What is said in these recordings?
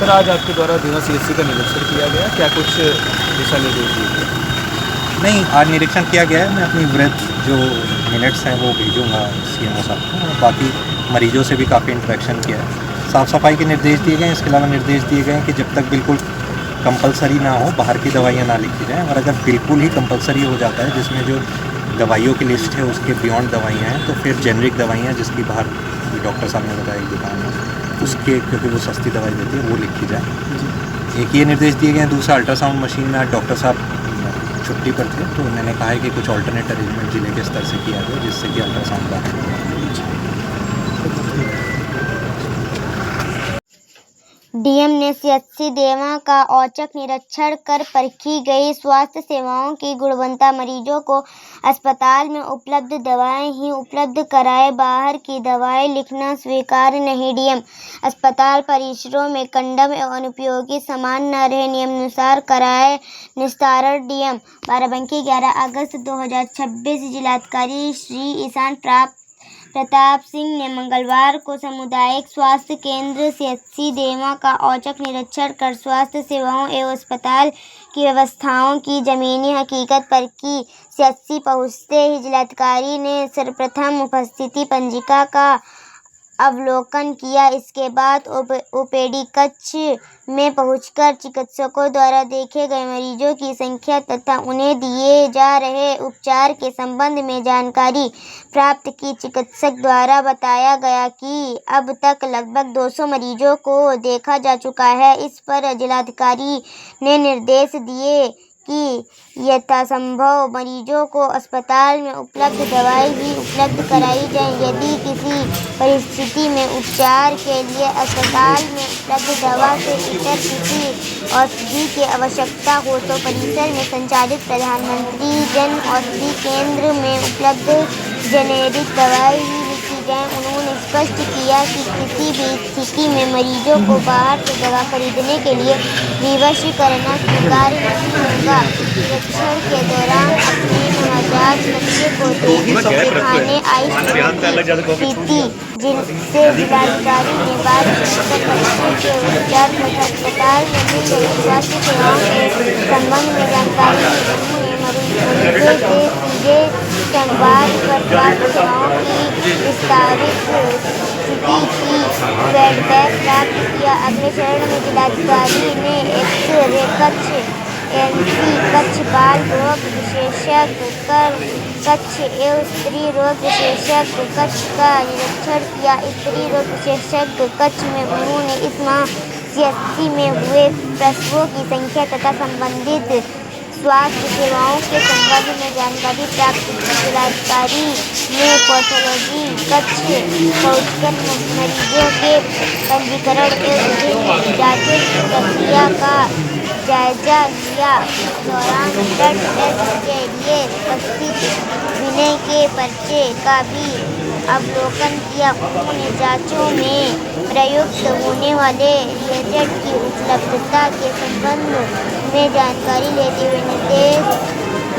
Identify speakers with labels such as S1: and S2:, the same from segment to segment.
S1: Sir आज आपके द्वारा देना सीएचसी का निरीक्षण किया गया, क्या कुछ दिशा निर्देश दिए गए?
S2: नहीं, आज निरीक्षण किया गया है। मैं अपनी वृद्ध जो मिनट्स हैं वो भेजूँगा सीएमओ साहब को, और बाकी मरीजों से भी काफ़ी इंटरेक्शन किया है। साफ़ सफाई के निर्देश दिए गए हैं। इसके अलावा निर्देश दिए गए हैं कि जब तक बिल्कुल कंपलसरी ना हो बाहर की दवाइयाँ ना लिखी जाएँ, और अगर बिल्कुल ही कंपलसरी हो जाता है जिसमें जो दवाइयों की लिस्ट है उसके बियॉन्ड दवाइयाँ हैं, तो फिर जेनरिक दवाइयाँ जिसकी बाहर डॉक्टर साहब ने बताया एक दुकान है उसके, क्योंकि वो सस्ती दवाई देती है, वो लिखी जाए। एक ये निर्देश दिए गए हैं। दूसरा, अल्ट्रासाउंड मशीन में आज डॉक्टर साहब छुट्टी पर थे, तो उन्होंने कहा है कि कुछ ऑल्टरनेट अरेंजमेंट ज़िले के स्तर से किया जाए जिससे कि अल्ट्रासाउंड का
S3: डीएम ने सीएचसी देवा का औचक निरीक्षण कर परखी गई स्वास्थ्य सेवाओं की गुणवत्ता। मरीजों को अस्पताल में उपलब्ध दवाएं ही उपलब्ध कराए, बाहर की दवाएं लिखना स्वीकार नहीं। डीएम, अस्पताल परिसरों में कंडम एवं अनुपयोगी सामान न रहे, नियमानुसार कराए निस्तारण। डीएम बाराबंकी 11 अगस्त 2026। जिलाधिकारी श्री ईशान प्रताप सिंह ने मंगलवार को सामुदायिक स्वास्थ्य केंद्र सीएचसी देवा का औचक निरीक्षण कर स्वास्थ्य सेवाओं एवं अस्पताल की व्यवस्थाओं की जमीनी हकीकत परखी। सीएचसी पहुंचते ही जिलाधिकारी ने सर्वप्रथम उपस्थिति पंजिका का अवलोकन किया। इसके बाद ओपीडी कक्ष में पहुंचकर चिकित्सकों द्वारा देखे गए मरीजों की संख्या तथा उन्हें दिए जा रहे उपचार के संबंध में जानकारी प्राप्त की। चिकित्सक द्वारा बताया गया कि अब तक लगभग 200 मरीजों को देखा जा चुका है। इस पर जिलाधिकारी ने निर्देश दिए कि यथासंभव मरीजों को अस्पताल में उपलब्ध दवाई ही उपलब्ध कराई जाए। यदि किसी परिस्थिति में उपचार के लिए अस्पताल में उपलब्ध दवा से इतर किसी औषधि की आवश्यकता हो तो परिसर में संचालित प्रधानमंत्री जन औषधि केंद्र में उपलब्ध जेनेरिक दवाई ही लिखी जाए। उन्होंने स्पष्ट किया कि किसी भी स्थिति में मरीजों को बाहर से दवा खरीदने के लिए विवश करना स्वीकार्य नहीं होगा। निरीक्षण के दौरान अपने नवजात बच्चे को दिखाने आई स्थिति जिनसे जिलाधिकारी ने बात कर बच्चे के उपचार तथा अस्पताल में मिल रही स्वास्थ्य सेवाओं के संबंध में जानकारी दी। मरीजों से सीधे संवाद कर स्वास्थ्य सेवाओं की विस्तारित स्थिति की फीडबैक प्राप्त किया। अगले चरण में जिलाधिकारी ने एक्स-रे कक्ष, एनसी कक्ष, बाल रोग विशेषज्ञ कक्ष एवं स्त्री रोग विशेषज्ञ कक्ष का निरीक्षण किया। स्त्री रोग विशेषज्ञ कक्ष में उन्होंने इस माह सीएचसी में हुए प्रसवों की संख्या तथा संबंधित स्वास्थ्य सेवाओं के संबंध में जानकारी प्राप्त की। जिलाधिकारी ने पैथोलॉजी कक्ष पहुंचकर मरीजों के पंजीकरण एवं विभिन्न जांचों की प्रक्रिया का जायजा लिया। दौरान ब्लड टेस्ट के लिए उपस्थित विनय के पर्चे का भी अवलोकन किया। उन्होंने जांचों में प्रयुक्त होने वाले रिएजेंट की उपलब्धता के संबंध में जानकारी लेते हुए निर्देश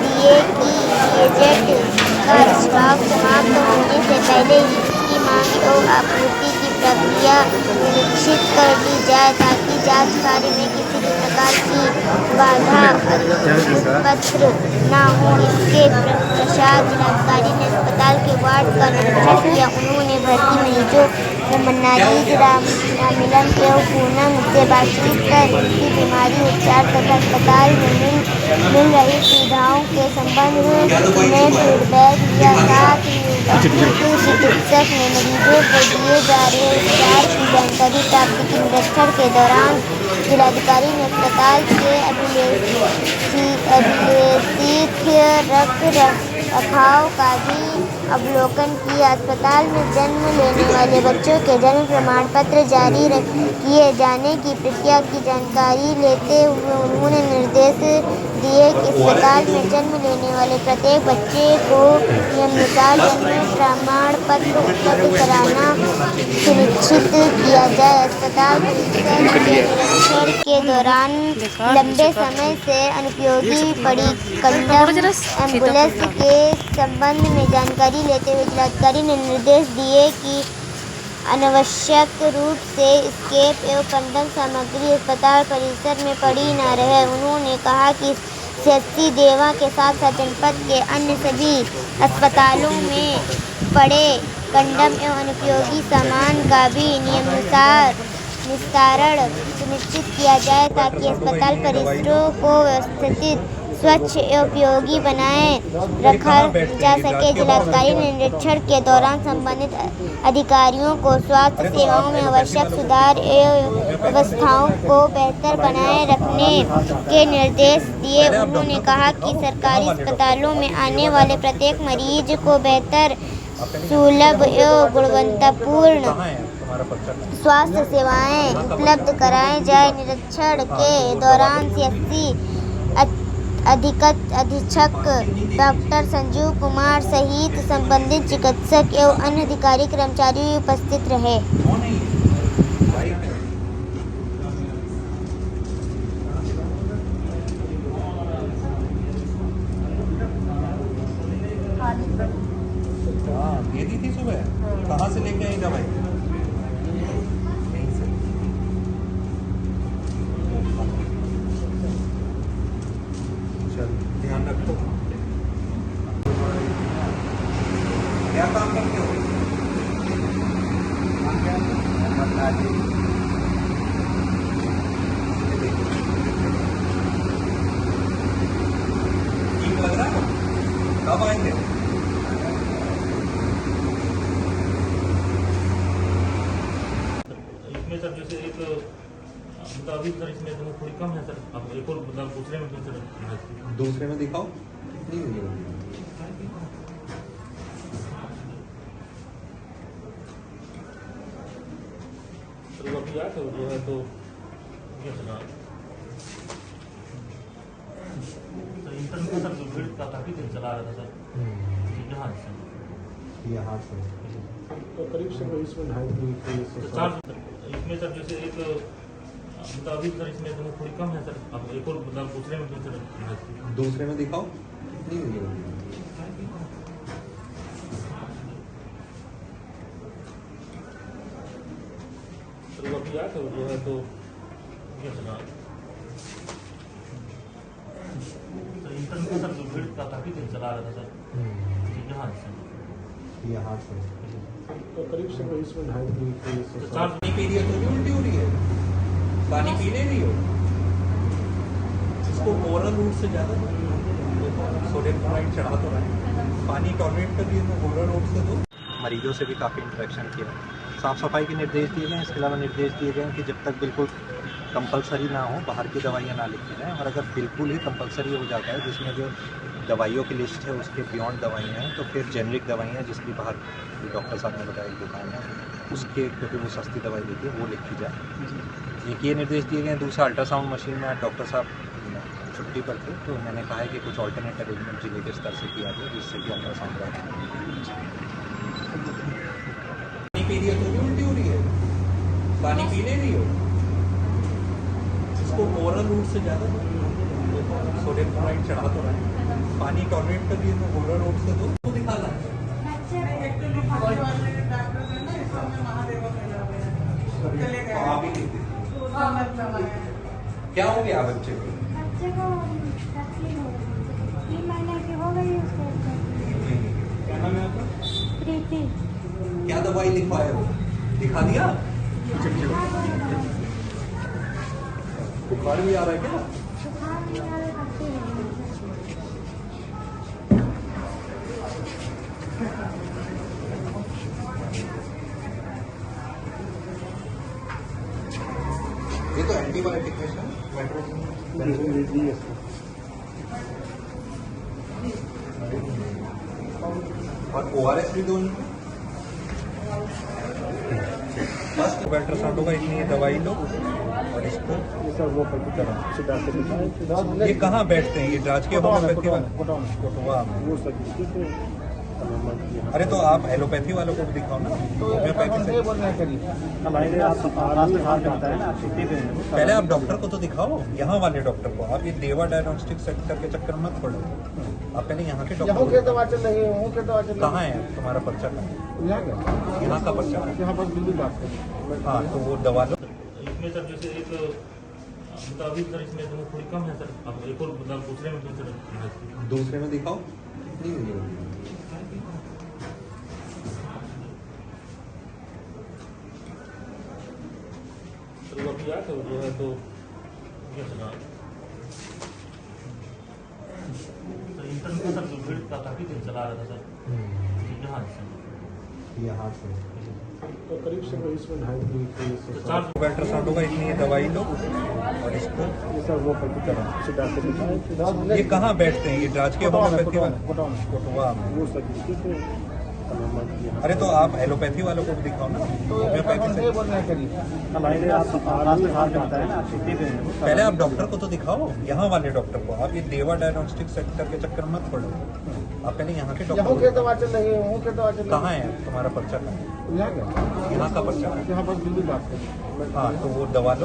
S3: दिए कि रिएजेंट का स्टॉक समाप्त होने से पहले ही इसकी मांग एवं आपूर्ति की प्रक्रिया सुनिश्चित कर ली जाए ताकि जांच कार्य में किसी भी प्रकार की बाधा उत्पन्न न हो। इसके पश्चात जिलाधिकारी ने अस्पताल के वार्ड का निरीक्षण किया। उन्होंने भर्ती मरीजों को मन्नाजीत राममिलन एवं पूनम से बातचीत कर उनकी बीमारी, उपचार तथा अस्पताल में मिल रही सुविधाओं के संबंध में फीडबैक लिया। साथ ही चिकित्सक ने मरीजों को दिए जा रहे उपचार की जानकारी प्राप्त की। निरीक्षण के दौरान जिलाधिकारी ने अस्पताल के अभिलेखित रखरखाव का भी अवलोकन किया। अस्पताल में जन्म लेने वाले बच्चों के जन्म प्रमाण पत्र जारी किए जाने की प्रक्रिया की जानकारी लेते हुए उन्होंने निर्देश दिए कि अस्पताल में जन्म लेने वाले प्रत्येक बच्चे को नियमानुसार जन्म प्रमाण पत्र उपलब्ध कराना सुनिश्चित किया जाए। अस्पताल परिसर के निरीक्षण के दौरान लंबे समय से अनुपयोगी पड़ी कंडम एम्बुलेंस के संबंध में जानकारी लेते हुए जिलाधिकारी ने निर्देश दिए कि अनावश्यक रूप से स्केप एवं कंडम सामग्री अस्पताल परिसर में पड़ी न रहे। उन्होंने कहा कि सीएचसी देवा के साथ साथ जनपद के अन्य सभी अस्पतालों में पड़े कंडम एवं अनुपयोगी सामान का भी नियमानुसार निस्तारण सुनिश्चित किया जाए ताकि अस्पताल परिसरों को व्यवस्थित, स्वच्छ एवं उपयोगी बनाए रखा जा सके। जिलाधिकारी ने निरीक्षण के दौरान संबंधित अधिकारियों को स्वास्थ्य सेवाओं में आवश्यक सुधार एवं व्यवस्थाओं को बेहतर बनाए रखने के निर्देश दिए। उन्होंने कहा कि सरकारी अस्पतालों में आने वाले प्रत्येक मरीज को बेहतर, सुलभ एवं गुणवत्तापूर्ण स्वास्थ्य सेवाएं उपलब्ध कराई जाए। निरीक्षण के दौरान सीएचसी अधीक्षक डॉक्टर संजीव कुमार सहित संबंधित चिकित्सक एवं अन्य अधिकारी कर्मचारी उपस्थित रहे।
S2: दे दी थी सुबह, कहाँ से लेके आई दवाई? ध्यान रखो। क्या काम करते हो? ठीक लग रहा है? कब आएंगे?
S4: इसमें सर जैसे एक मतलब अभी सर इसमें तो थोड़ी कम है सर, अब एक और मतलब दूसरे में सर
S2: दूसरे में दिखाओ। कितनी हुई है?
S4: तो अभी आया तो जो है तो ये चला तो इंटरनेट का सर जो भीड़ का काफी दिन चला रहा था सर यहाँ से
S5: तो करीब से इसमें 2.5
S4: तो चार इसमें सर जैसे एक मतलब अभी सर इसमें तो थोड़ी कम है सर, अब एक और मतलब दूसरे में सर
S2: दूसरे में दिखाओ। कितनी हुई है?
S4: तो अभी आया तो जो है तो ये चला तो इंटरनेट का सर जो भीड़ का काफी दिन चला रहा था सर यहाँ से
S5: तो करीब से इसमें 2.5
S4: तो चार
S2: पानी पी रही है तो भी उल्टी हो रही है? पानी पीने नहीं हो? इसको ओरल रूट से ज़्यादा सोडियम क्लोराइड चढ़ा तो रहा है, पानी टॉलरेट कर रही है तो ओरल रूट से दो। मरीजों से भी काफ़ी इंटरेक्शन किया, साफ़ सफाई के निर्देश दिए गए। इसके अलावा निर्देश दिए गए कि जब तक बिल्कुल कंपलसरी ना हो बाहर की दवाइयाँ ना लिखी जाएँ, और अगर बिल्कुल ही कंपलसरी हो जाता है जिसमें जो दवाइयों की लिस्ट है उसके बियॉन्ड दवाइयाँ हैं, तो फिर जेनरिक दवाइयाँ जिसकी बाहर डॉक्टर साहब ने बताया एक दुकान है उसके, क्योंकि वो सस्ती दवाई देती है, वो लिखी जाए। एक ये निर्देश दिए गए। दूसरा, अल्ट्रासाउंड मशीन में आज डॉक्टर साहब छुट्टी पर थे तो मैंने कहा है कि कुछ ऑल्टरनेट अरेंजमेंट जिले के स्तर से किया जाए जिससे कि अल्ट्रासाउंड का पानी पी रही है तो भी उल्टी हो रही है? पानी पीने नहीं हो? इसको ओरल रूट से ज़्यादा सोडियम क्लोराइड चढ़ा तो रहा है, पानी टॉलरेट कर रही है तो ओरल रूट से दो दिखाना है। आप ही लेते क्या हो गया बच्चे को?
S6: बच्चे को तकलीफ हो गई, 3 महीने की हो गई उसको।
S2: क्या नाम है आपका?
S6: प्रीति।
S2: क्या दवाई लिखवाए हो? दिखा दिया? बुखार भी आ रहा है क्या?
S6: बुखार भी आ रहा है, खांसी है।
S2: ये तो एंटीबायोटिक है सर, और ORS भी दो। बस अल्ट्रासाउंड होगा, इतनी ये दवाई लो और इसको ये कहाँ बैठते हैं? ये राजकीय होम्योपैथी अरे तो आप एलोपैथी वालों को भी दिखाओ ना, होम्योपैथी से। पहले आप डॉक्टर को तो दिखाओ, यहाँ वाले डॉक्टर को। आप ये देवा डायग्नोस्टिक सेंटर के चक्कर में मत पड़ो। आप पहले यहाँ के डॉक्टर को
S5: दवा चल रही है,
S2: कहाँ है तुम्हारा पर्चा? कहाँ है? यहाँ का पर्चा है।
S5: यहाँ पर दिल्ली बात करें।
S2: हाँ तो वो दवा लो।
S4: इसमें सर जैसे एक मतलब अभी सर इसमें दवा थोड़ी कम है सर, अब एक और मतलब दूसरे में फिर सर
S2: दूसरे में दिखाओ।
S4: तो अभी आया तो जो है तो क्या चला सर इंटरनेट सर जो भीड़ का काफी दिन चला रहा था सर यहाँ से
S2: यहाँ से
S5: तो करीब से वही इसमें 2.5
S4: तो 4
S2: अल्ट्रासाउंड होगा, इतनी ये दवाई लो। और इसको
S5: सर वो करके करा सीधा से दिखाएं।
S2: ये कहाँ बैठते हैं? ये राजकीय होम्योपैथी वाले कोटवा में।
S5: वो सब इसके तो
S2: अरे तो आप एलोपैथी वालों को भी दिखाओ ना, होम्योपैथी से। पहले आप डॉक्टर को तो दिखाओ, यहाँ वाले डॉक्टर को। आप ये देवा डायग्नोस्टिक सेंटर के चक्कर में मत पड़ो। आप पहले यहाँ के डॉक्टर को
S5: दवा चल रही है,
S2: कहाँ है तुम्हारा पर्चा? कहाँ है? यहाँ का पर्चा है।
S5: यहाँ पर दिल्ली बात करें।
S2: हाँ तो वो दवा लो।